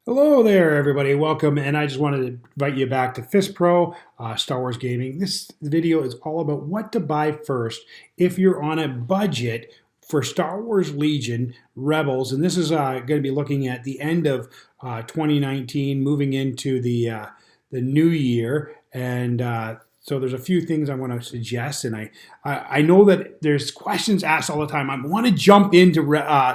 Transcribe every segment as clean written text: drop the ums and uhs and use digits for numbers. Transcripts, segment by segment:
Hello there, everybody. Welcome. And I just wanted to invite you back to Fist Pro, Star Wars Gaming. This video is all about what to buy first if you're on a budget for Star Wars Legion Rebels. And this is going to be looking at the end of 2019, moving into the new year. And so there's a few things I want to suggest, and I know that there's questions asked all the time. I want to jump into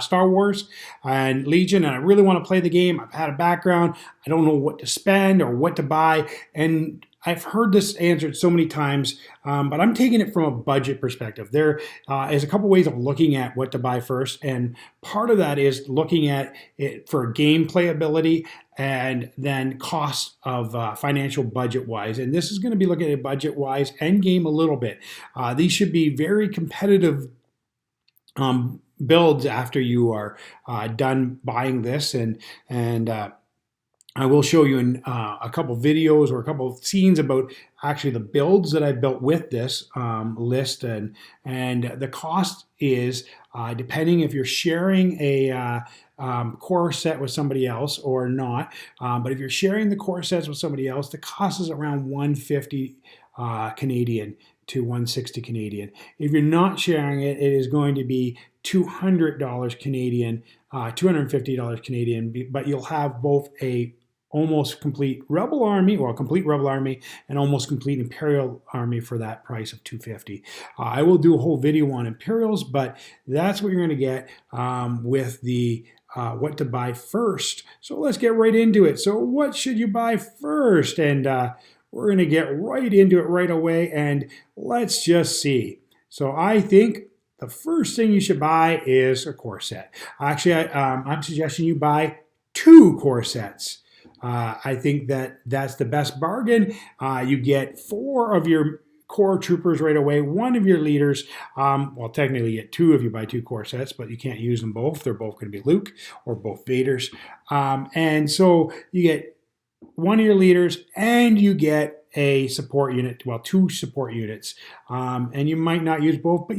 Star Wars and Legion, and I really want to play the game. I've had a background. I don't know what to spend or what to buy, and I've heard this answered so many times, but I'm taking it from a budget perspective. There is a couple ways of looking at what to buy first, and part of that is looking at it for game playability and then cost of financial budget wise. And this is going to be looking at budget wise and game a little bit. These should be very competitive builds after you are done buying this, and I will show you in a couple videos or a couple of scenes about actually the builds that I built with this list, and the cost is depending if you're sharing a core set with somebody else or not. But if you're sharing the core sets with somebody else, the cost is around 150 Canadian to 160 Canadian. If you're not sharing it, it is going to be $200 Canadian, $250 Canadian, but you'll have both a almost complete Rebel Army, or a complete Rebel Army, and almost complete Imperial Army for that price of $250. I will do a whole video on Imperials, but that's what you're going to get with the what to buy first. So let's get right into it. So what should you buy first? And we're going to get right into it right away, and let's just see. So I think the first thing you should buy is a core set. Actually, I'm suggesting you buy 2 core sets. I think that's the best bargain. You get 4 of your core troopers right away, 1 of your leaders. Well, technically you get 2 if you buy 2 core sets, but you can't use them both. They're both going to be Luke or both Vaders. And so you get 1 of your leaders, and you get a support unit, well, 2 support units. And you might not use both, but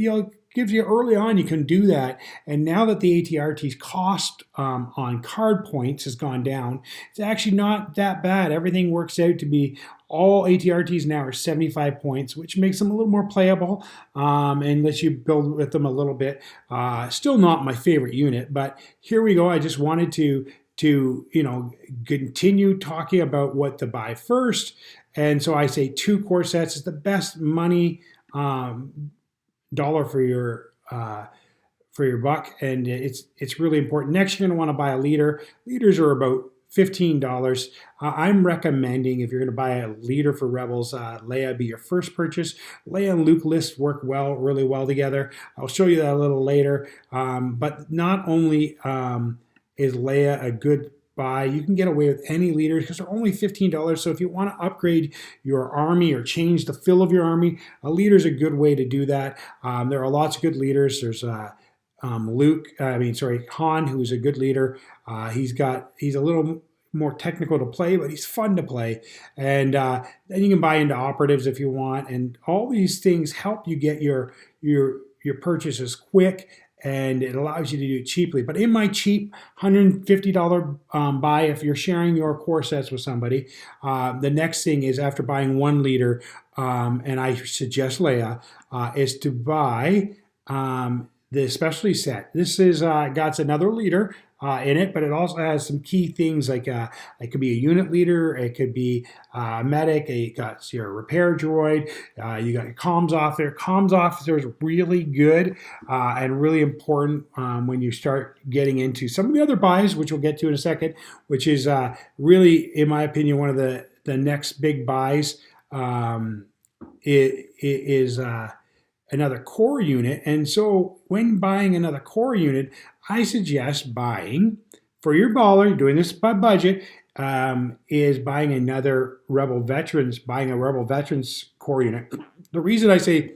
gives you early on, you can do that. And now that the ATRT's cost on card points has gone down, it's actually not that bad. Everything works out to be, all ATRTs now are 75 points, which makes them a little more playable and lets you build with them a little bit. Still not my favorite unit, but here we go. I just wanted to continue talking about what to buy first. And so I say 2 core sets is the best money dollar for your buck, and it's really important. Next, you're going to want to buy a leader. Leaders are about $15. I'm recommending, if you're going to buy a leader for Rebels, Leia be your first purchase. Leia and Luke lists work really well together. I'll show you that a little later. But not only is Leia a good buy, you can get away with any leaders because they're only $15. So if you want to upgrade your army or change the fill of your army, a leader is a good way to do that. There are lots of good leaders. There's Han, who's a good leader. He's a little more technical to play, but he's fun to play. And then you can buy into operatives if you want. And all these things help you get your purchases quick, and it allows you to do it cheaply. But in my cheap $150 buy, if you're sharing your core sets with somebody, the next thing is, after buying 1 leader, and I suggest Leia, is to buy the specialty set. This is got another leader in it, but it also has some key things like it could be a unit leader, it could be a medic, it got your repair droid, you got your comms officer. Comms officer is really good and really important when you start getting into some of the other buys, which we'll get to in a second, which is really, in my opinion, one of the next big buys. It is another core unit. And so when buying another core unit, I suggest buying, for your baller, you're doing this by budget, is buying another Rebel Veterans, buying a Rebel Veterans core unit. The reason I say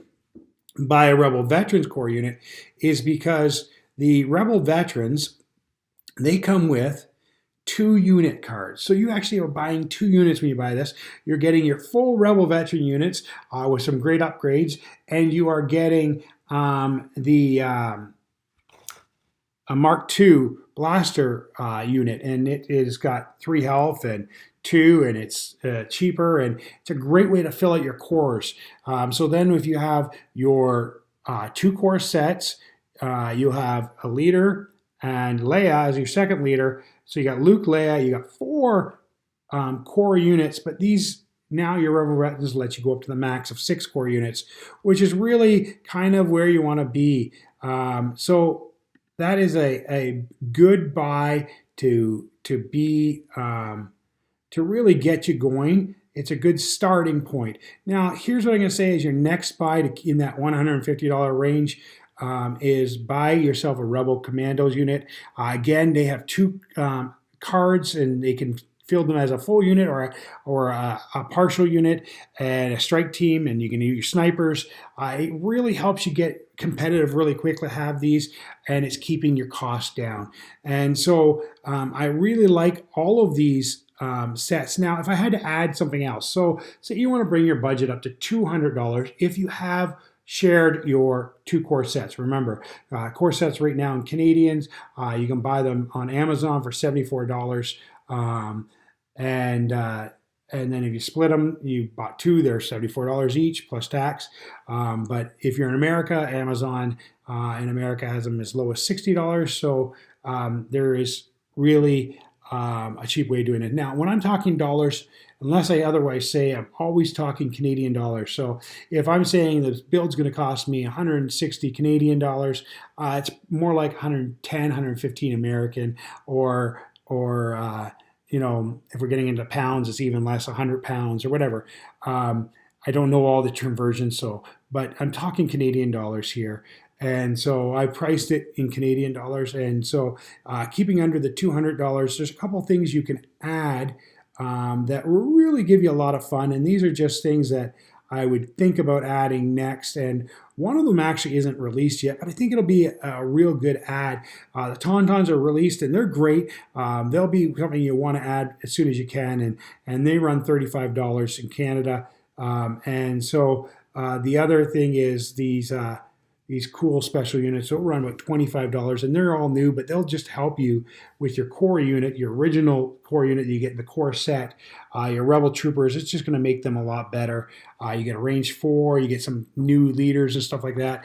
buy a Rebel Veterans core unit is because the Rebel Veterans, they come with 2 unit cards. So you actually are buying 2 units when you buy this. You're getting your full Rebel Veteran units with some great upgrades, and you are getting a Mark II blaster unit, and it has got 3 health and 2, and it's cheaper, and it's a great way to fill out your cores. So then if you have your 2 core sets, you'll have a leader and Leia as your second leader. So you got Luke, Leia, you got 4 core units, but these now your Rebel Retinas let you go up to the max of 6 core units, which is really kind of where you want to be. So that is a good buy to be to really get you going. It's a good starting point. Now, here's what I'm going to say is your next buy in that $150 range is buy yourself a Rebel Commandos unit. Again, they have 2 cards, and they can field them as a full unit or a partial unit, and a strike team, and you can use your snipers. It really helps you get competitive really quickly, have these, and it's keeping your costs down. And so I really like all of these sets. Now, if I had to add something else, so say you want to bring your budget up to $200 if you have shared your 2 core sets. Remember, core sets right now in Canadians, you can buy them on Amazon for $74. And then if you split them, you bought 2, they're $74 each plus tax. But if you're in America, Amazon in America has them as low as $60. So there is really a cheap way of doing it. Now, when I'm talking dollars, unless I otherwise say, I'm always talking Canadian dollars. So if I'm saying the build's going to cost me 160 Canadian dollars, it's more like 110, 115 American, or you know, if we're getting into pounds, it's even less, 100 pounds or whatever. I don't know all the conversions, but I'm talking Canadian dollars here. And so I priced it in Canadian dollars. And so keeping under the $200, there's a couple things you can add that will really give you a lot of fun. And these are just things that I would think about adding next. And one of them actually isn't released yet, but I think it'll be a real good ad. The Tauntauns are released, and they're great. They'll be something you want to add as soon as you can, and they run $35 in Canada. And so the other thing is these cool special units will run about $25, and they're all new, but they'll just help you with your core unit, your original core unit that you get in the core set, your Rebel Troopers. It's just going to make them a lot better. You get a range 4, you get some new leaders and stuff like that.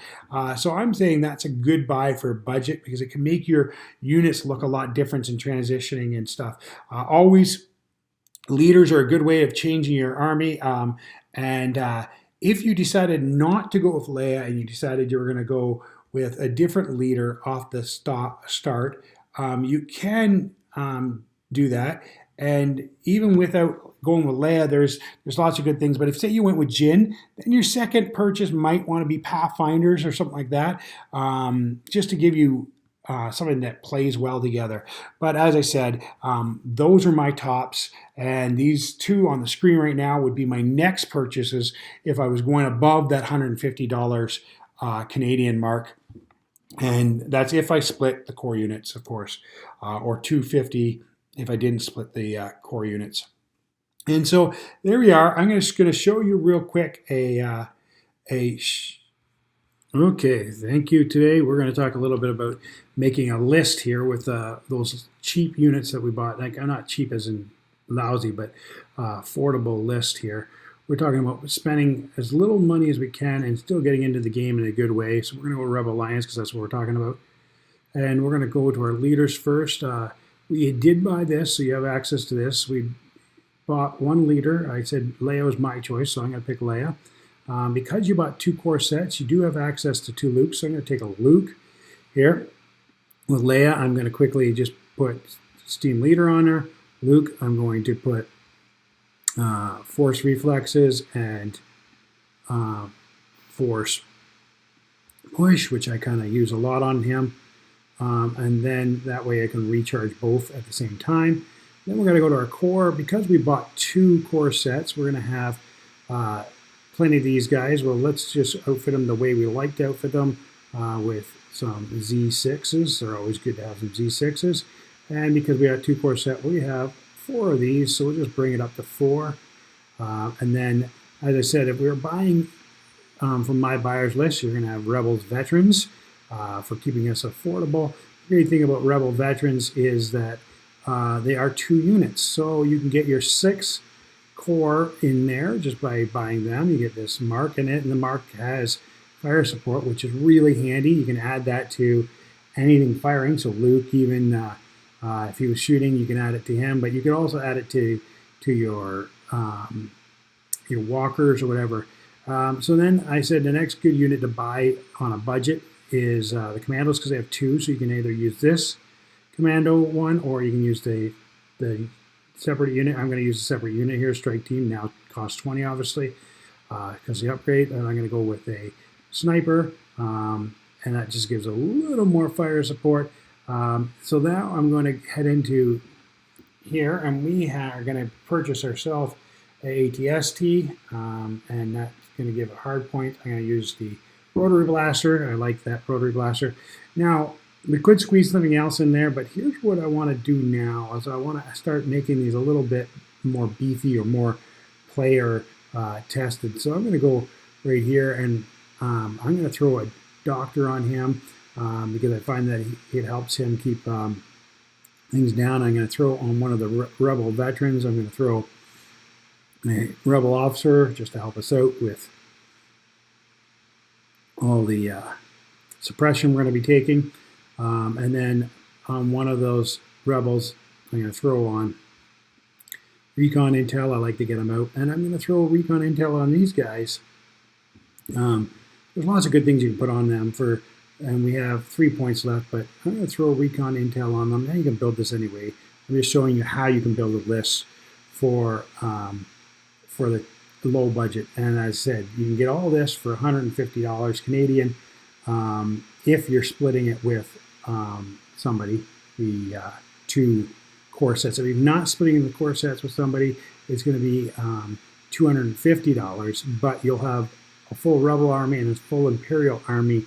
So I'm saying that's a good buy for budget, because it can make your units look a lot different in transitioning and stuff. Always, leaders are a good way of changing your army, if you decided not to go with Leia and you decided you were going to go with a different leader off the start, you can do that. And even without going with Leia, there's lots of good things. But if, say, you went with Jyn, then your second purchase might want to be Pathfinders or something like that, just to give you something that plays well together. But as I said, those are my tops, and these 2 on the screen right now would be my next purchases if I was going above that $150 Canadian mark. And that's if I split the core units, of course, or $250 if I didn't split the core units. And so there we are. I'm just going to show you real quick Okay, thank you. Today we're going to talk a little bit about making a list here with those cheap units that we bought. Like, I'm not cheap as in lousy, but affordable list here. We're talking about spending as little money as we can and still getting into the game in a good way. So we're going to go to Rebel Alliance because that's what we're talking about. And we're going to go to our leaders first. We did buy this, so you have access to this. We bought 1 leader. I said Leia was my choice, so I'm going to pick Leia. Because you bought 2 core sets, you do have access to 2 Lukes. So I'm going to take a Luke here. With Leia, I'm going to quickly just put Steam Leader on her. Luke, I'm going to put Force Reflexes and Force Push, which I kind of use a lot on him. And then that way I can recharge both at the same time. Then we're going to go to our core. Because we bought 2 core sets, we're going to have plenty of these guys. Well, let's just outfit them the way we like to outfit them, with some Z6s. They're always good to have some Z6s. And because we have 2 core set, we have 4 of these, so we'll just bring it up to 4. And then, as I said, if we were buying from my buyers list, you're going to have Rebels Veterans for keeping us affordable. great thing about Rebel Veterans is that they are 2 units. So you can get your 6 core in there just by buying them. You get this mark in it, and the mark has fire support, which is really handy. You can add that to anything firing. So Luke, even if he was shooting, you can add it to him. But you can also add it to your walkers or whatever. So then I said the next good unit to buy on a budget is the commandos, because they have 2. So you can either use this commando one, or you can use the separate unit. I'm going to use a separate unit here. Strike team now costs 20, obviously, because the upgrade. And I'm going to go with a sniper, and that just gives a little more fire support. So now I'm going to head into here, and we are going to purchase ourselves a ATST, and that's going to give a hard point. I'm going to use the rotary blaster. I like that rotary blaster. Now, we could squeeze something else in there, but here's what I want to do now is I want to start making these a little bit more beefy or more player tested. So I'm going to go right here, and I'm going to throw a doctor on him because I find that it helps him keep things down. I'm going to throw on one of the Rebel veterans. I'm going to throw a Rebel officer just to help us out with all the suppression we're going to be taking. And then on one of those Rebels, I'm going to throw on recon intel. I like to get them out. And I'm going to throw recon intel on these guys. There's lots of good things you can put on them and we have 3 points left, but I'm going to throw recon intel on them. Now you can build this anyway. I'm just showing you how you can build a list for the low budget. And as I said, you can get all this for $150 Canadian if you're splitting it with somebody, the 2 core sets. If you're not splitting the core sets with somebody, it's going to be $250, but you'll have a full Rebel army and a full Imperial army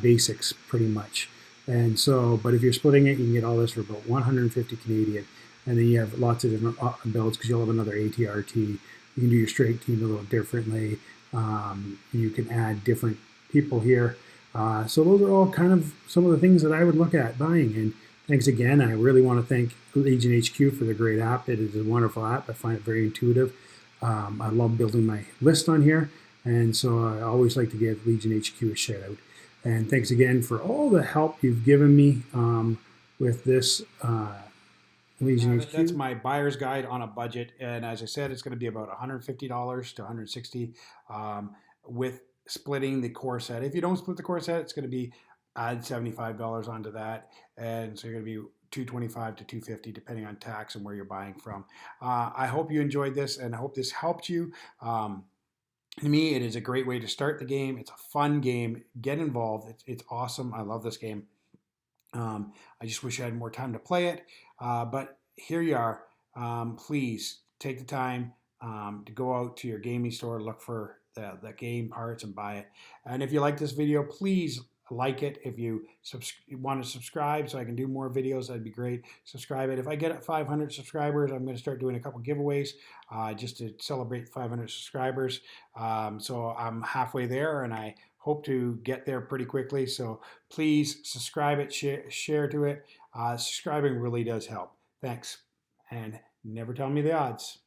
basics pretty much. And so, but if you're splitting it, you can get all this for about 150 Canadian. And then you have lots of different builds because you'll have another ATRT. You can do your straight team a little differently. You can add different people here. So those are all kind of some of the things that I would look at buying. And thanks again. I really want to thank Legion HQ for the great app. It is a wonderful app. I find it very intuitive. I love building my list on here. And so I always like to give Legion HQ a shout out. And thanks again for all the help you've given me with this Legion HQ. That's my buyer's guide on a budget. And as I said, it's going to be about $150 to $160 with splitting the core set. If you don't split the core set, it's going to be add $75 onto that. And so you're going to be $225 to $250 depending on tax and where you're buying from. I hope you enjoyed this, and I hope this helped you. To me, it is a great way to start the game. It's a fun game. Get involved. It's awesome. I love this game. I just wish I had more time to play it. But here you are. Please take the time to go out to your gaming store, look for the game parts and buy it. And if you like this video, please like it. If you want to subscribe so I can do more videos, that'd be great. Subscribe it. If I get 500 subscribers, I'm going to start doing a couple giveaways just to celebrate 500 subscribers. So I'm halfway there, and I hope to get there pretty quickly. So please subscribe it, share to it. Subscribing really does help. Thanks, and never tell me the odds.